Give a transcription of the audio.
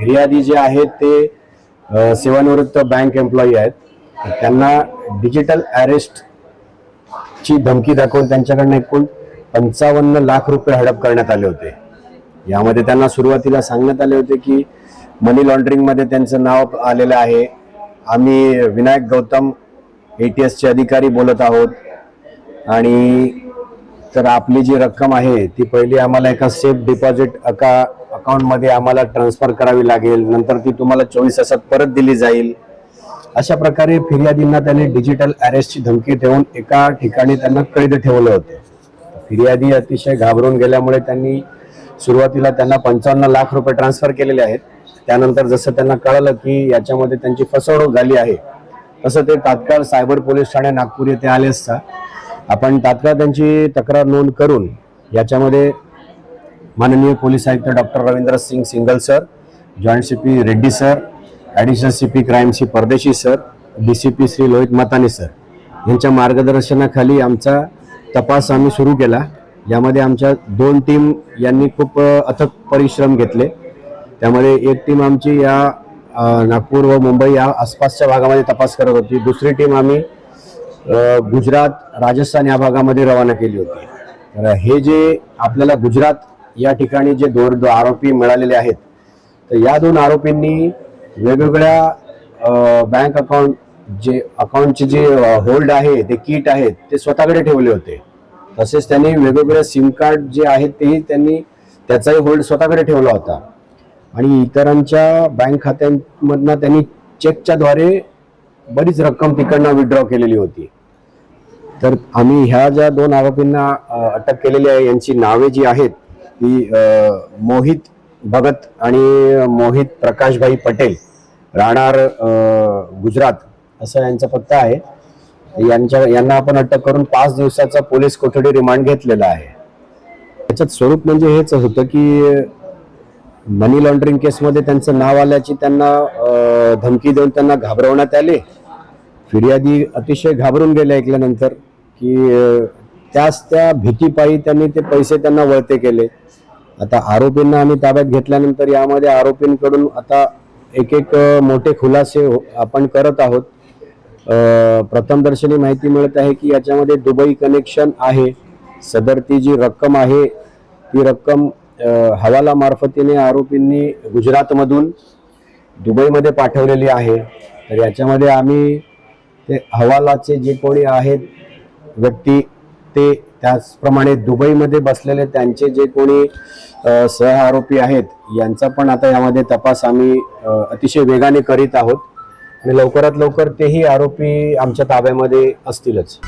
फिर्यादी जे आहेत ते सेवानिवृत्त बँक एम्प्लॉई आहेत. त्यांना डिजिटल अरेस्ट ची धमकी दाखवून त्यांच्याकडून एकूण 55 लाख रुपये हडप करण्यात आले होते. यामध्ये त्यांना सुरुवातीला सांगण्यात आले होते की मनी लॉन्ड्रिंग मध्ये त्यांचं नाव आलेलं आहे, आम्ही विनायक गौतम ATS चे अधिकारी बोलत आहोत आणि तर आपली जी रक्कम आहे ती पहिली आम्हाला एका सेफ डिपॉझिट अकाउंट मध्ये आम्हाला ट्रान्सफर करावी लागेल, नंतर ती तुम्हाला 24 तासात परत दिली जाईल. अशा प्रकारे फिर्यादींना त्यांनी डिजिटल अरेस्टची धमकी देऊन एका ठिकाणी त्यांना कैद ठेवलं होतं. फिर्यादी अतिशय घाबरून गेल्यामुळे त्यांनी सुरुवातीला त्यांना 55 लाख रुपये ट्रान्सफर केलेले आहेत. त्यानंतर जसं त्यांना कळलं की याच्यामध्ये त्यांची फसवणूक झाली आहे तसं ते तात्काळ सायबर पोलीस ठाणे नागपूर येथे आले असता आपण तात्काळ त्यांची तक्रार नोंद करून याच्यामध्ये माननीय पोलीस आयुक्त doctor Ravindra Singh Singal sir, joint CP Reddy sir, additional CP crime Shri Pardeshi sir, DCP Shri Lohit मताने सर यांच्या मार्गदर्शनाखाली आमचा तपास आम्ही सुरू केला. यामध्ये आमच्या 2 टीम यांनी खूप अथक परिश्रम घेतले. त्यामध्ये एक टीम आमची या नागपूर व मुंबई या आसपासच्या भागामध्ये तपास करत होती. दुसरी टीम आम्ही गुजरात, राजस्थान या भागामध्ये रवाना केली होती. तर हे जे आपल्याला गुजरात या ठिकाणी जे 2 आरोपी मिळालेले आहेत, तर या 2 आरोपींनी वेगवेगळ्या बँक अकाउंटचे जे होल्ड आहे ते किट आहेत ते स्वतःकडे ठेवले होते. तसेच त्यांनी वेगवेगळे सिम कार्ड जे आहेत तेही त्यांनी त्याचाही होल्ड स्वतःकडे ठेवला होता आणि इतरांच्या बँक खात्यांमधनं त्यांनी चेकच्या द्वारे बरीच रक्कम तिकडनं विड्रॉ केलेली होती. तर आम्ही ह्या ज्या 2 आरोपींना अटक केलेली आहे यांची नावे जी आहेत ती मोहित भगत आणि मोहित प्रकाशभाई पटेल, राहणार गुजरात असं यांचा पत्ता आहे. यांना आपण अटक करून 5 दिवसाचा पोलीस कोठडी रिमांड घेतलेला आहे. त्याच्यात स्वरूप म्हणजे हेच होतं की मनी लॉन्ड्रिंग केसमध्ये त्यांचं नाव आल्याची त्यांना धमकी देऊन त्यांना घाबरवण्यात आले. फिर्यादी अतिशय घाबरून गेले ऐकल्यानंतर की त्या भीतीपायी त्यांनी ते पैसे त्यांना वळते केले. आता आरोपींना आम्ही ताब्यात घेतल्यानंतर यामध्ये आरोपींकडून आता एक मोठे खुलासे आपण करत आहोत. प्रथमदर्शनी माहिती मिळत आहे की याच्यामध्ये दुबई कनेक्शन आहे. सदर ती जी रक्कम आहे ती रक्कम हवाला मार्फतीने आरोपींनी गुजरातमधून दुबईमध्ये पाठवलेली आहे. तर याच्यामध्ये आम्ही ते हवालाचे जे कोणी आहेत व्यक्ती ते त्याचप्रमाणे दुबईमध्ये बसलेले त्यांचे जे कोणी सह आरोपी आहेत यांचा पण आता यामध्ये तपास आम्ही अतिशय वेगाने करीत आहोत आणि लवकरात लवकर तेही आरोपी आमच्या ताब्यामध्ये असतीलच.